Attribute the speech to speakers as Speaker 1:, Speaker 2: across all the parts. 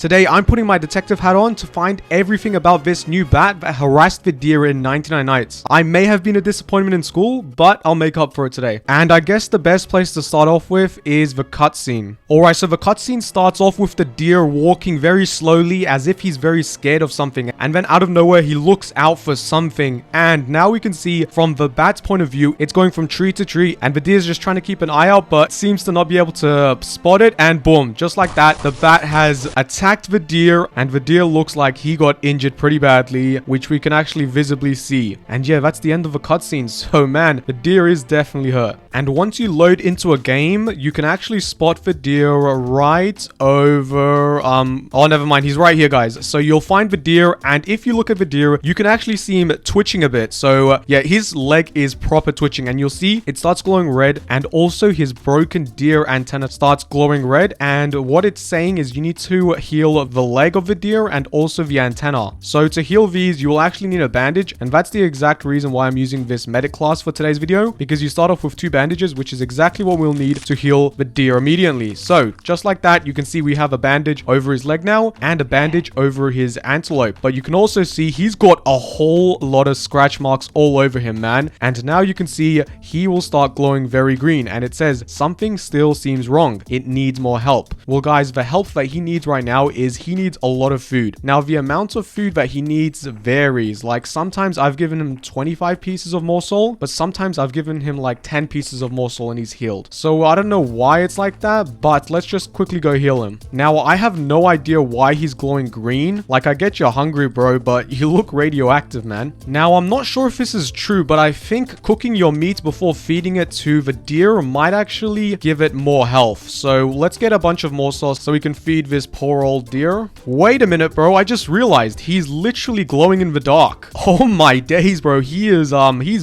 Speaker 1: Today, I'm putting my detective hat on to find everything about this new bat that harassed the deer in 99 Nights. I may have been a disappointment in school, but I'll make up for it today. And I guess the best place to start off with is the cutscene. Alright, so the cutscene starts off with the deer walking very slowly as if he's very scared of something. And then out of nowhere, he looks out for something. And now we can see from the bat's point of view, it's going from tree to tree. And the deer's just trying to keep an eye out, but seems to not be able to spot it. And boom, just like that, the bat has attacked the deer. And the deer looks like he got injured pretty badly, which we can actually visibly see. And yeah, that's the end of the cutscene. So man, the deer is definitely hurt. And once you load into a game, you can actually spot the deer right over, oh, never mind. He's right here, guys. So you'll find the deer. And if you look at the deer, you can actually see him twitching a bit. So yeah, his leg is proper twitching. And you'll see it starts glowing red. And also his broken deer antenna starts glowing red. And what it's saying is you need to heal the leg of the deer and also the antenna. So to heal these, you will actually need a bandage. And that's the exact reason why I'm using this medic class for today's video, because you start off with 2 bandages, which is exactly what we'll need to heal the deer immediately. So just like that, you can see we have a bandage over his leg now and a bandage over his antelope. But you can also see he's got a whole lot of scratch marks all over him, man. And now you can see he will start glowing very green. And it says something still seems wrong. It needs more help. Well, guys, the help that he needs right now is he needs a lot of food. Now, the amount of food that he needs varies. Like sometimes I've given him 25 pieces of morsel, but sometimes I've given him like 10 pieces of morsel and he's healed. So I don't know why it's like that, but let's just quickly go heal him. Now, I have no idea why he's glowing green. Like, I get you're hungry, bro, but you look radioactive, man. Now, I'm not sure if this is true, but I think cooking your meat before feeding it to the deer might actually give it more health. So let's get a bunch of morsel so we can feed this poor old deer. Wait a minute, bro. I just realized he's literally glowing in the dark. Oh my days, bro. He's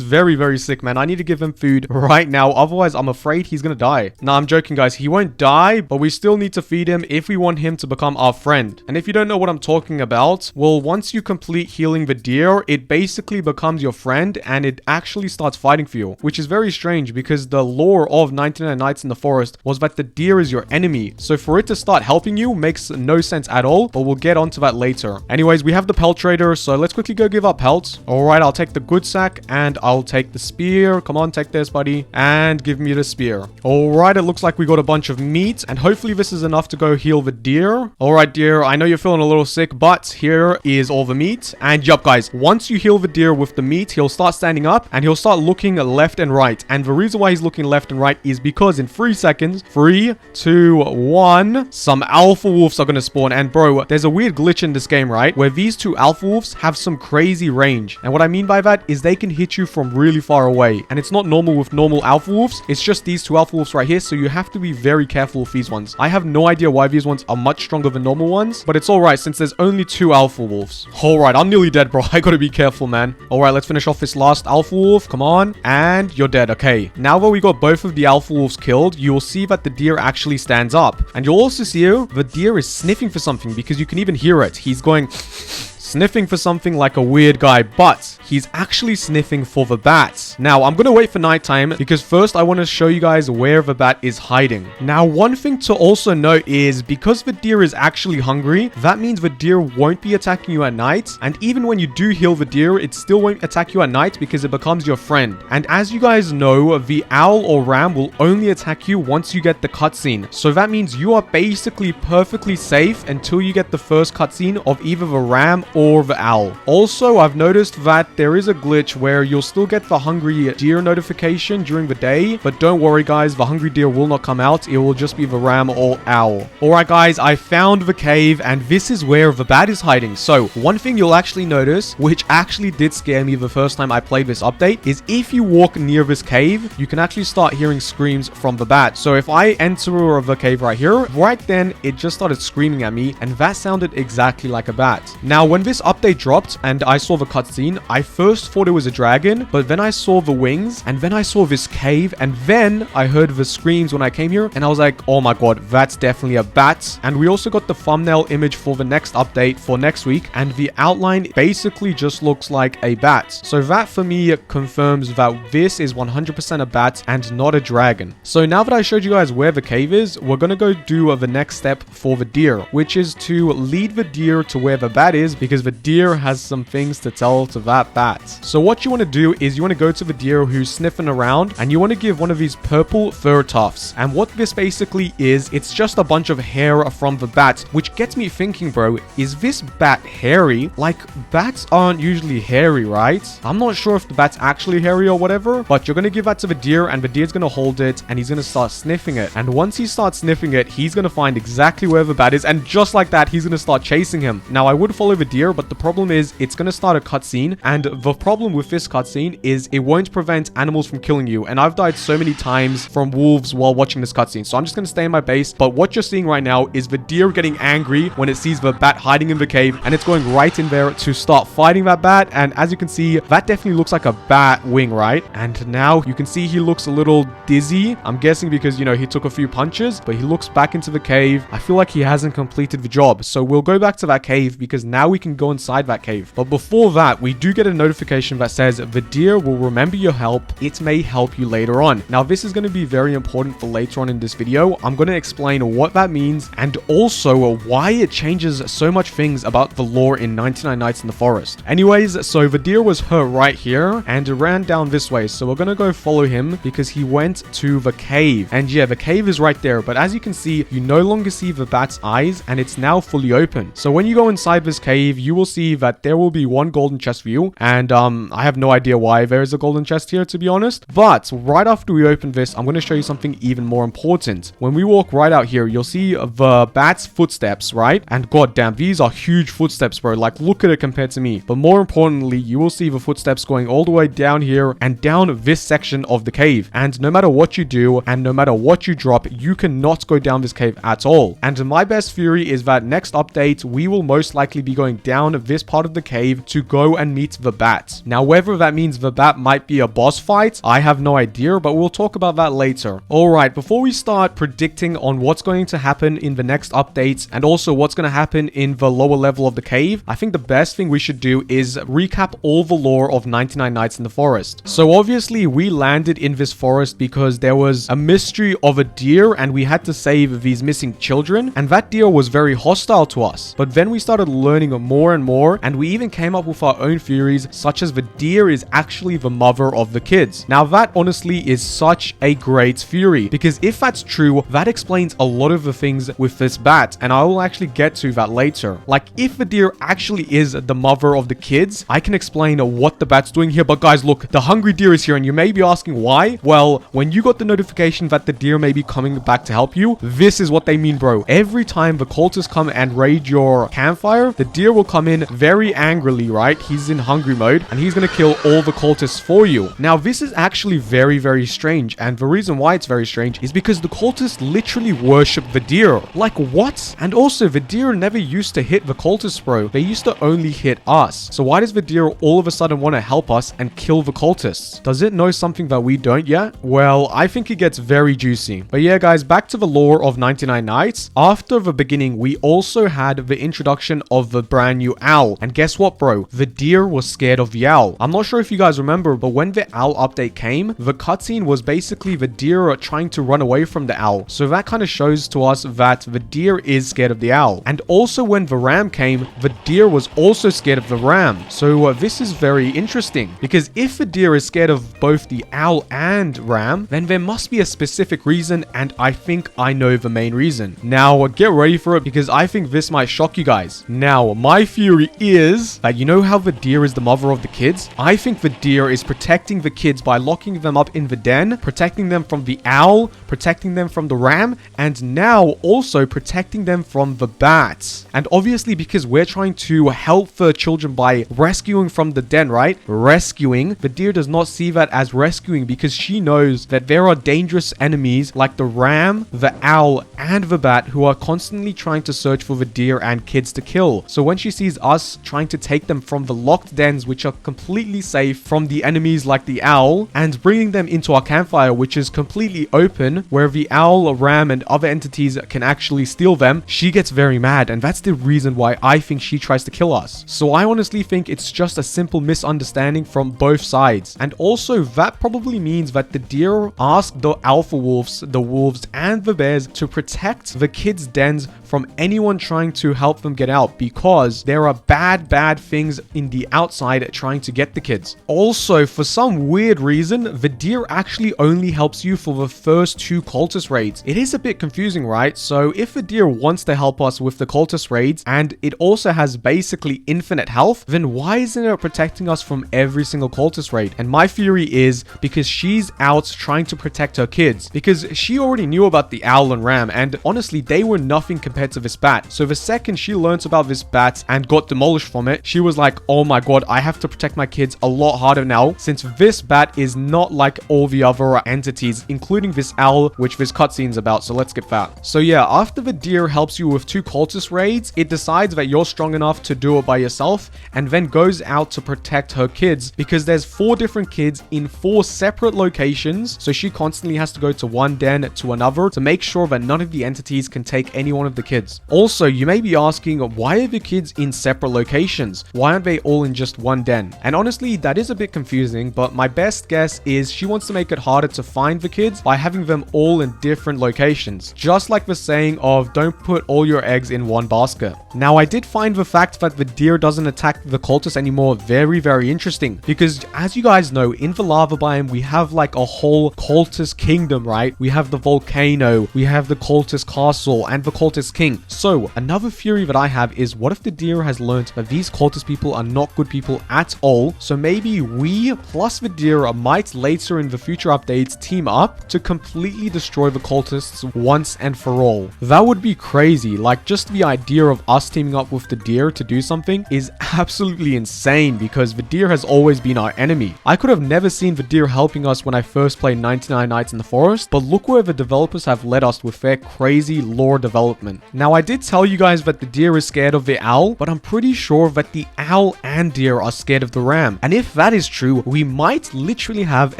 Speaker 1: very, very sick, man. I need to give him food right now. Otherwise, I'm afraid he's gonna die. Nah, I'm joking, guys. He won't die, but we still need to feed him if we want him to become our friend. And if you don't know what I'm talking about, well, once you complete healing the deer, it basically becomes your friend and it actually starts fighting for you, which is very strange because the lore of 99 Nights in the Forest was that the deer is your enemy. So for it to start helping you makes no sense at all, but we'll get onto that later. Anyways, we have the pelt trader, so let's quickly go give up pelts. All right, I'll take the good sack and I'll take the spear. Come on, take this, buddy, and give me the spear. All right, it looks like we got a bunch of meat and hopefully this is enough to go heal the deer. All right, deer, I know you're feeling a little sick, but here is all the meat. And yup, guys, once you heal the deer with the meat, he'll start standing up and he'll start looking left and right. And the reason why he's looking left and right is because in 3 seconds, 3, 2, 1, some alpha wolves are going to spawn. And bro, there's a weird glitch in this game, right? Where these 2 alpha wolves have some crazy range. And what I mean by that is they can hit you from really far away. And it's not normal with normal alpha wolves. It's just these 2 alpha wolves right here. So you have to be very careful with these ones. I have no idea why these ones are much stronger than normal ones, but it's all right since there's only 2 alpha wolves. All right, I'm nearly dead, bro. I gotta be careful, man. All right, let's finish off this last alpha wolf. Come on. And you're dead. Okay. Now that we got both of the alpha wolves killed, you will see that the deer actually stands up. And you'll also see the deer is sniffing for something because you can even hear it. He's going sniffing for something like a weird guy, but he's actually sniffing for the bat. Now, I'm gonna wait for nighttime because first I want to show you guys where the bat is hiding. Now, one thing to also note is because the deer is actually hungry, that means the deer won't be attacking you at night. And even when you do heal the deer, it still won't attack you at night because it becomes your friend. And as you guys know, the owl or ram will only attack you once you get the cutscene. So that means you are basically perfectly safe until you get the first cutscene of either the ram or the owl. Also, I've noticed that there is a glitch where you'll still get the hungry deer notification during the day, but don't worry, guys, the hungry deer will not come out. It will just be the ram or owl. Alright, guys, I found the cave and this is where the bat is hiding. So one thing you'll actually notice, which actually did scare me the first time I played this update, is if you walk near this cave, you can actually start hearing screams from the bat. So if I enter the cave right here, right then it just started screaming at me and that sounded exactly like a bat. Now when this this update dropped and I saw the cutscene, I first thought it was a dragon, but then I saw the wings, and then I saw this cave, and then I heard the screams when I came here, and I was like, oh my god, that's definitely a bat. And we also got the thumbnail image for the next update for next week, and the outline basically just looks like a bat. So that for me confirms that this is 100% a bat and not a dragon. So now that I showed you guys where the cave is, we're gonna go do the next step for the deer, which is to lead the deer to where the bat is, because the deer has some things to tell to that bat. So what you want to do is you want to go to the deer who's sniffing around, and you want to give one of these purple fur tufts. And what this basically is, it's just a bunch of hair from the bat, which gets me thinking, bro, is this bat hairy? Like, bats aren't usually hairy, right? I'm not sure if the bat's actually hairy or whatever, but you're going to give that to the deer, and the deer's going to hold it, and he's going to start sniffing it. And once he starts sniffing it, he's going to find exactly where the bat is, and just like that, he's going to start chasing him. Now, I would follow the deer, but the problem is it's going to start a cutscene, and the problem with this cutscene is it won't prevent animals from killing you. And I've died so many times from wolves while watching this cutscene, so I'm just going to stay in my base. But what you're seeing right now is the deer getting angry when it sees the bat hiding in the cave, and it's going right in there to start fighting that bat. And as you can see, that definitely looks like a bat wing, right? And now you can see he looks a little dizzy. I'm guessing because, you know, he took a few punches, but he looks back into the cave. I feel like he hasn't completed the job, so we'll go back to that cave because now we can go inside that cave. But before that, we do get a notification that says the deer will remember your help. It may help you later on. Now, this is going to be very important for later on in this video. I'm going to explain what that means and also why it changes so much things about the lore in 99 Nights in the Forest. Anyways, so the deer was hurt right here and ran down this way, so we're going to go follow him because he went to the cave. And yeah, the cave is right there, but as you can see, you no longer see the bat's eyes, and it's now fully open. So when you go inside this cave, you will see that there will be one golden chest for you, and I have no idea why there is a golden chest here, to be honest. But right after we open this, I'm going to show you something even more important. When we walk right out here, you'll see the bat's footsteps, right? And goddamn, these are huge footsteps, bro. Like, look at it compared to me. But more importantly, you will see the footsteps going all the way down here and down this section of the cave. And no matter what you do and no matter what you drop, you cannot go down this cave at all. And my best theory is that next update, we will most likely be going down this part of the cave to go and meet the bat. Now, whether that means the bat might be a boss fight, I have no idea, but we'll talk about that later. Alright, before we start predicting on what's going to happen in the next updates and also what's going to happen in the lower level of the cave, I think the best thing we should do is recap all the lore of 99 Nights in the Forest. So obviously, we landed in this forest because there was a mystery of a deer and we had to save these missing children, and that deer was very hostile to us. But then we started learning more and more, and we even came up with our own theories, such as the deer is actually the mother of the kids. Now, that honestly is such a great theory, because if that's true, that explains a lot of the things with this bat, and I will actually get to that later. Like, if the deer actually is the mother of the kids, I can explain what the bat's doing here. But guys, look, the hungry deer is here, and you may be asking why. Well, when you got the notification that the deer may be coming back to help you, this is what they mean, bro. Every time the cultists come and raid your campfire, the deer will come in very angrily, right? He's in hungry mode, and he's gonna kill all the cultists for you. Now, this is actually very, very strange, and the reason why it's very strange is because the cultists literally worship the deer. Like, what? And also, the deer never used to hit the cultists, bro. They used to only hit us. So why does the deer all of a sudden want to help us and kill the cultists? Does it know something that we don't yet? Well, I think it gets very juicy. But yeah, guys, back to the lore of 99 Nights. After the beginning, we also had the introduction of the brand new owl. And guess what, bro? The deer was scared of the owl. I'm not sure if you guys remember, but when the owl update came, the cutscene was basically the deer trying to run away from the owl. So that kind of shows to us that the deer is scared of the owl. And also when the ram came, the deer was also scared of the ram. So this is very interesting, because if the deer is scared of both the owl and ram, then there must be a specific reason, and I think I know the main reason. Now, get ready for it, because I think this might shock you guys. Now, my theory is that, you know how the deer is the mother of the kids? I think the deer is protecting the kids by locking them up in the den, protecting them from the owl, protecting them from the ram, and now also protecting them from the bats. And obviously, because we're trying to help the children by rescuing from the den, right? Rescuing. The deer does not see that as rescuing, because she knows that there are dangerous enemies like the ram, the owl, and the bat who are constantly trying to search for the deer and kids to kill. So when she sees sees us trying to take them from the locked dens, which are completely safe from the enemies like the owl, and bringing them into our campfire, which is completely open, where the owl, ram, and other entities can actually steal them, she gets very mad, and that's the reason why I think she tries to kill us. So I honestly think it's just a simple misunderstanding from both sides. And also, that probably means that the deer asked the alpha wolves, the wolves, and the bears to protect the kids' dens from anyone trying to help them get out, because there are bad things in the outside trying to get the kids. Also, for some weird reason, the deer actually only helps you for the first 2 cultist raids. It is a bit confusing, right? So if the deer wants to help us with the cultist raids, and it also has basically infinite health, then why isn't it protecting us from every single cultist raid? And my theory is because she's out trying to protect her kids, because she already knew about the owl and ram, and honestly, they were nothing compared to this bat. So the second she learns about this bat and got demolished from it, she was like, oh my god, I have to protect my kids a lot harder now, since this bat is not like all the other entities, including this owl, which this cutscene's about. So let's get that. So yeah, after the deer helps you with 2 cultist raids, it decides that you're strong enough to do it by yourself, and then goes out to protect her kids, because there's 4 different kids in 4 separate locations, so she constantly has to go to one den to another to make sure that none of the entities can take any one of the kids. Also, you may be asking, why are the kids in separate locations? Why aren't they all in just one den? And honestly, that is a bit confusing, but my best guess is she wants to make it harder to find the kids by having them all in different locations, just like the saying of don't put all your eggs in one basket. Now, I did find the fact that the deer doesn't attack the cultists anymore very interesting, because as you guys know, in the lava biome we have like a whole cultist kingdom, right? We have the volcano, we have the cultist castle, and the cultist king. So another theory that I have is, what if the deer has learned that these cultist people are not good people at all? So maybe we plus the deer might later in the future updates team up to completely destroy the cultists once and for all. That would be crazy. Like, just the idea of us teaming up with the deer to do something is absolutely insane, because the deer has always been our enemy. I could have never seen the deer helping us when I first played 99 Nights in the Forest, but look where the developers have led us with their crazy lore development. Now, I did tell you guys that the deer is scared of the owl, but I'm pretty sure that the owl and deer are scared of the ram. And if that is true, we might literally have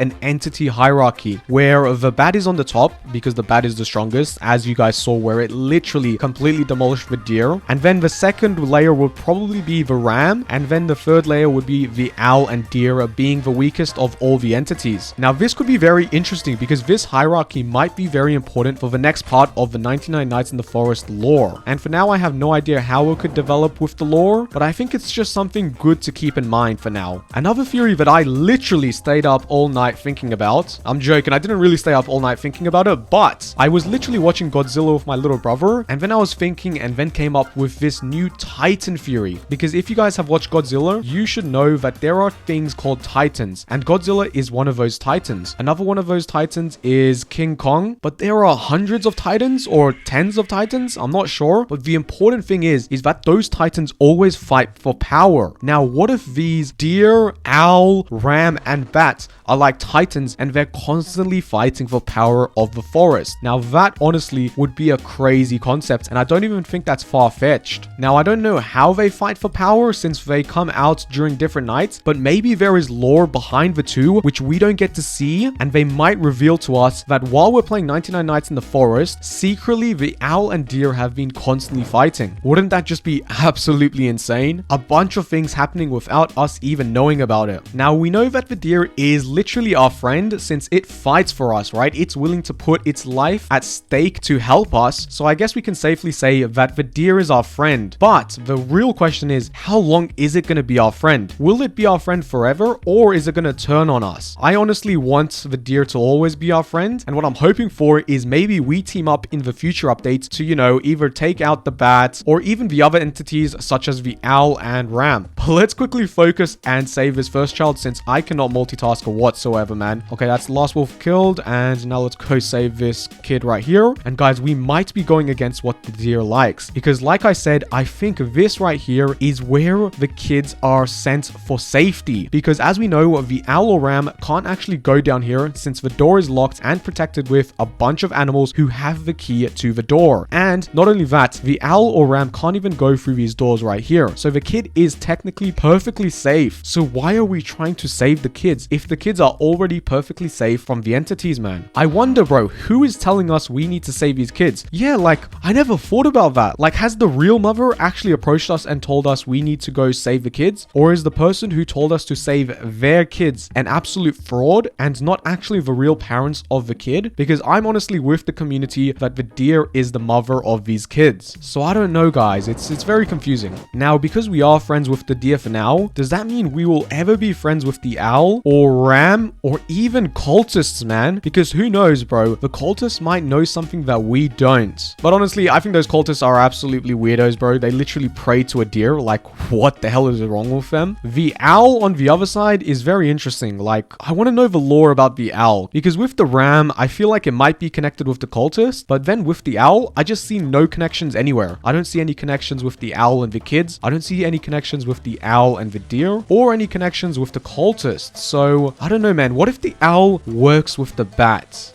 Speaker 1: an entity hierarchy where the bat is on the top because the bat is the strongest, as you guys saw, where it literally completely demolished the deer. And then the second layer would probably be the ram, and then the third layer would be the owl and deer being the weakest of all the entities. Now, this could be very interesting because this hierarchy might be very important for the next part of the 99 Nights in the Forest lore. And for now, I have no idea how it could develop with the lore, but I think it's just something good to keep in mind for now. Another theory that I literally stayed up all night thinking about, I'm joking, I didn't really stay up all night thinking about it, but I was literally watching Godzilla with my little brother, and then I was thinking and then came up with this new Titan theory. Because if you guys have watched Godzilla, you should know that there are things called Titans, and Godzilla is one of those Titans. Another one of those Titans is King Kong, but there are hundreds of Titans or tens of Titans, I'm not sure. But the important thing is that those Titans always fight for power. Now, what if these deer, owl, ram, and bat are like Titans and they're constantly fighting for power of the forest? Now, that honestly would be a crazy concept, and I don't even think that's far-fetched. Now, I don't know how they fight for power since they come out during different nights, but maybe there is lore behind the two which we don't get to see, and they might reveal to us that while we're playing 99 Nights in the Forest, secretly the owl and deer have been constantly fighting. Wouldn't that just be absolutely insane? A bunch of things happening without us even knowing about it. Now, we know that the deer is literally our friend since it fights for us, right? It's willing to put its life at stake to help us, so I guess we can safely say that the deer is our friend. But the real question is, how long is it going to be our friend? Will it be our friend forever, or is it going to turn on us? I honestly want the deer to always be our friend, and what I'm hoping for is maybe we team up in the future updates to, you know, either take out the bat or even the other entities such as the owl and ram. But let's quickly focus and save this first child since I cannot multitask whatsoever, man. Okay, that's the last wolf killed, and now let's go save this kid right here. And guys, we might be going against what the deer likes, because like I said, I think this right here is where the kids are sent for safety, because as we know, the owl or ram can't actually go down here since the door is locked and protected with a bunch of animals who have the key to the door. And not only that, the owl or ram can't even go through these doors right here. So the kid is technically perfectly safe. So why are we trying to save the kids if the kids are already perfectly safe from the entities, man? I wonder, bro, who is telling us we need to save these kids? Yeah, like, I never thought about that. Like, has the real mother actually approached us and told us we need to go save the kids? Or is the person who told us to save their kids an absolute fraud and not actually the real parents of the kid? Because I'm honestly with the community that the deer is the mother of these kids. So I don't know, guys. It's very confusing. Now, because we are friends with the deer for now, does that mean we will ever be friends with the owl or ram or even cultists, man? Because who knows, bro? The cultists might know something that we don't. But honestly, I think those cultists are absolutely weirdos, bro. They literally pray to a deer. Like, what the hell is wrong with them? The owl on the other side is very interesting. Like, I want to know the lore about the owl, because with the ram, I feel like it might be connected with the cultist, but then with the owl, I just see no connections anywhere. I don't see any connections with the owl and the kids. I don't see any connections with the owl and the deer, or any connections with the cultists. So I don't know, man. What if the owl works with the bats?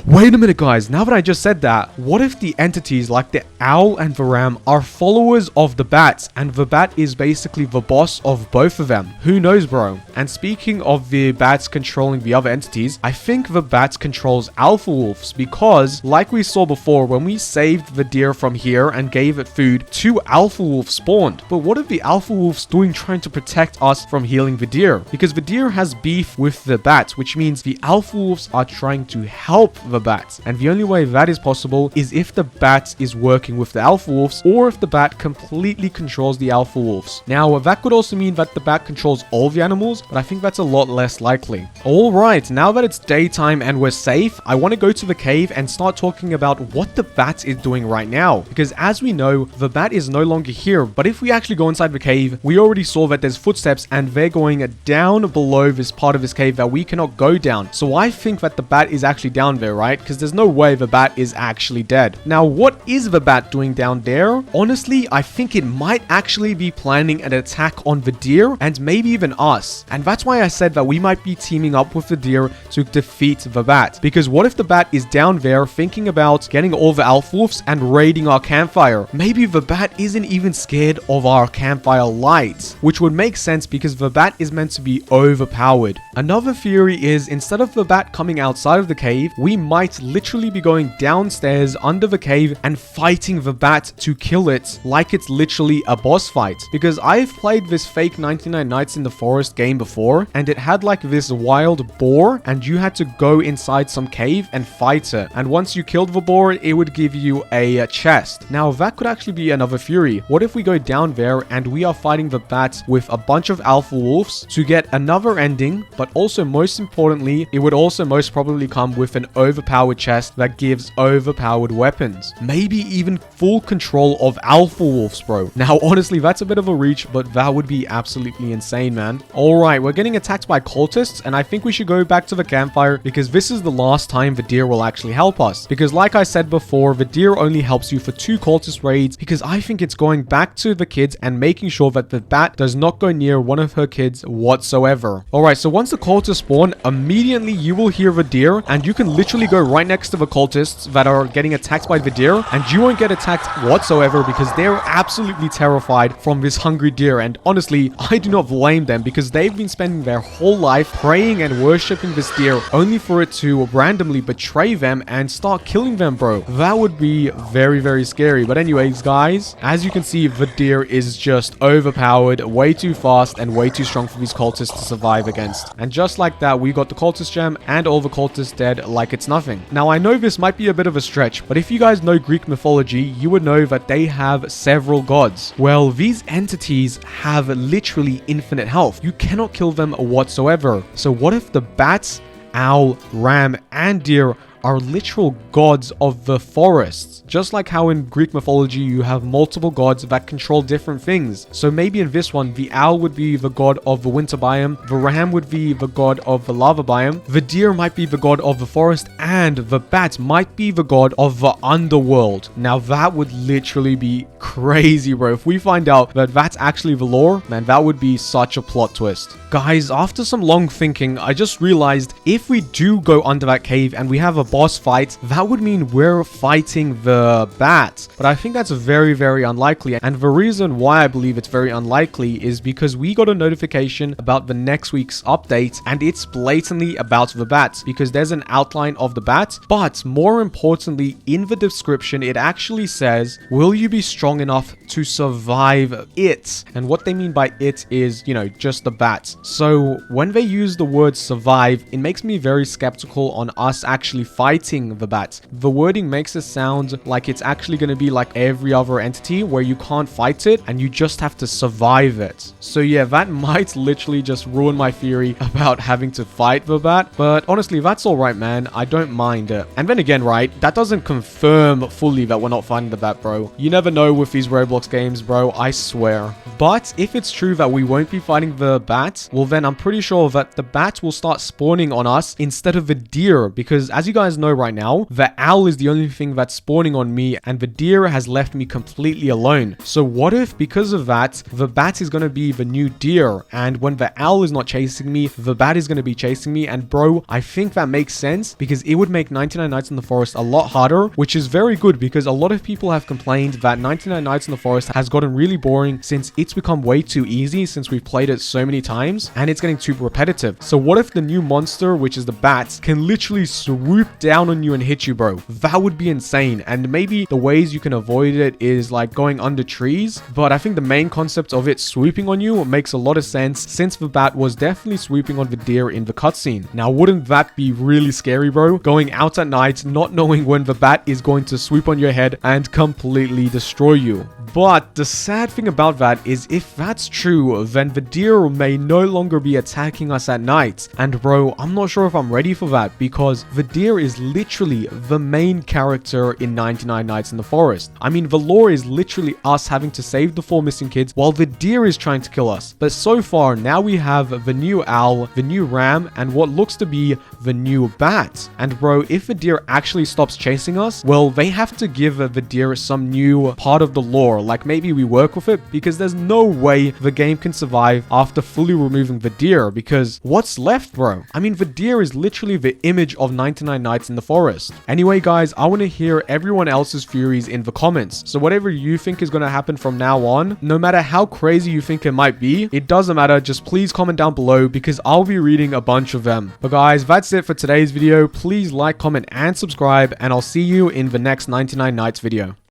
Speaker 1: Wait a minute, guys. Now that I just said that, what if the entities like the owl and the ram are followers of the bats, and the bat is basically the boss of both of them? Who knows, bro? And speaking of the bats controlling the other entities, I think the bat controls alpha wolves, because like we saw before, when we saved the deer from here and gave it food, 2 alpha wolves spawned. But what are the alpha wolves doing trying to protect us from healing the deer? Because the deer has beef with the bat, which means the alpha wolves are trying to help the bat. And the only way that is possible is if the bat is working with the alpha wolves, or if the bat completely controls the alpha wolves. Now, that could also mean that the bat controls all the animals, but I think that's a lot less likely. Alright, now that it's daytime and we're safe, I want to go to the cave and start talking about what the bat is doing right now. Because as we know, the bat is no longer here, but if we actually go inside the cave, we already saw that there's footsteps and they're going down below this part of this cave that we cannot go down. So I think that the bat is actually down there, right? Because there's no way the bat is actually dead. Now, what is the bat doing down there? Honestly, I think it might actually be planning an attack on the deer and maybe even us. And that's why I said that we might be teaming up with the deer to defeat the bat. Because what if the bat is down there thinking about getting all the alpha wolves and raiding our campfire? Maybe the bat isn't even scared of our campfire lights, which would make sense because the bat is meant to be overpowered. Another theory is, instead of the bat coming outside of the cave, we might literally be going downstairs under the cave and fighting the bat to kill it, like it's literally a boss fight. Because I've played this fake 99 Nights in the Forest game before, and it had like this wild boar, and you had to go inside some cave and fight it. And once you killed the boar, it would give you a chest. Now, that could actually be another theory. What if we go down there and we are fighting the bat with a bunch of alpha wolves to get another ending, but also most importantly, it would also most probably come with an overpowered chest that gives overpowered weapons. Maybe even full control of alpha wolves, bro. Now, honestly, that's a bit of a reach, but that would be absolutely insane, man. Alright, we're getting attacked by cultists, and I think we should go back to the campfire because this is the last time the deer will actually help us. Because like I said before, the deer only helps you for 2 cultist raids, because I think it's going back to the kids and making sure that the bat does not go near one of her kids whatsoever. Alright, so once the cultists spawn, immediately you will hear the deer, and you can literally go right next to the cultists that are getting attacked by the deer, and you won't get attacked whatsoever because they're absolutely terrified from this hungry deer. And honestly, I do not blame them because they've been spending their whole life praying and worshipping this deer only for it to randomly betray them and start killing them, bro. That would be very, very scary. But anyways, guys, as you can see, the deer is just overpowered, way too fast and way too strong for these cultists to survive against. And just like that, we got the cultist gem and all the cultists dead like it's nothing. Now, I know this might be a bit of a stretch, but if you guys know Greek mythology, you would know that they have several gods. Well, these entities have literally infinite health. You cannot kill them whatsoever. So what if the bats, owl, ram, and deer are literal gods of the forests? Just like how in Greek mythology you have multiple gods that control different things. So maybe in this one, the owl would be the god of the winter biome, the ram would be the god of the lava biome, the deer might be the god of the forest, and the bat might be the god of the underworld. Now that would literally be crazy, bro. If we find out that that's actually the lore, man, that would be such a plot twist. Guys, after some long thinking, I just realized if we do go under that cave and we have a boss fight, that would mean we're fighting the bat. But I think that's very, very unlikely. And the reason why I believe it's very unlikely is because we got a notification about the next week's update, and it's blatantly about the bat because there's an outline of the bat. But more importantly, in the description, it actually says, will you be strong enough to survive it? And what they mean by it is, you know, just the bat. So when they use the word survive, it makes me very skeptical on us actually fighting the bat. The wording makes it sound like it's actually going to be like every other entity where you can't fight it and you just have to survive it. So yeah, that might literally just ruin my theory about having to fight the bat. But honestly, that's all right, man. I don't mind it. And then again, right, that doesn't confirm fully that we're not fighting the bat, bro. You never know with these Roblox games, bro. I swear. But if it's true that we won't be fighting the bat, well then I'm pretty sure that the bat will start spawning on us instead of the deer, because as you guys know right now, the owl is the only thing that's spawning on me and the deer has left me completely alone. So what if because of that, the bat is going to be the new deer, and when the owl is not chasing me, the bat is going to be chasing me? And bro, I think that makes sense because it would make 99 Nights in the Forest a lot harder, which is very good because a lot of people have complained that 99 Nights in the Forest has gotten really boring since it's become way too easy since we've played it so many times and it's getting too repetitive. So what if the new monster, which is the bat, can literally swoop down on you and hit you, bro? That would be insane. And maybe the ways you can avoid it is like going under trees, but I think the main concept of it swooping on you makes a lot of sense since the bat was definitely swooping on the deer in the cutscene. Now, wouldn't that be really scary, bro? Going out at night, not knowing when the bat is going to swoop on your head and completely destroy you. But the sad thing about that is if that's true, then the deer may no longer be attacking us at night. And bro, I'm not sure if I'm ready for that because the deer is literally the main character in 99 Nights in the Forest. I mean, the lore is literally us having to save the 4 missing kids while the deer is trying to kill us. But so far, now we have the new owl, the new ram, and what looks to be the new bat. And bro, if the deer actually stops chasing us, well, they have to give the deer some new part of the lore. Like maybe we work with it because there's no way the game can survive after fully removing the deer because what's left, bro? I mean, the deer is literally the image of 99 Nights in the Forest. Anyway, guys, I want to hear everyone else's theories in the comments. So whatever you think is going to happen from now on, no matter how crazy you think it might be, it doesn't matter. Just please comment down below because I'll be reading a bunch of them. But guys, that's it for today's video. Please like, comment, and subscribe, and I'll see you in the next 99 Nights video.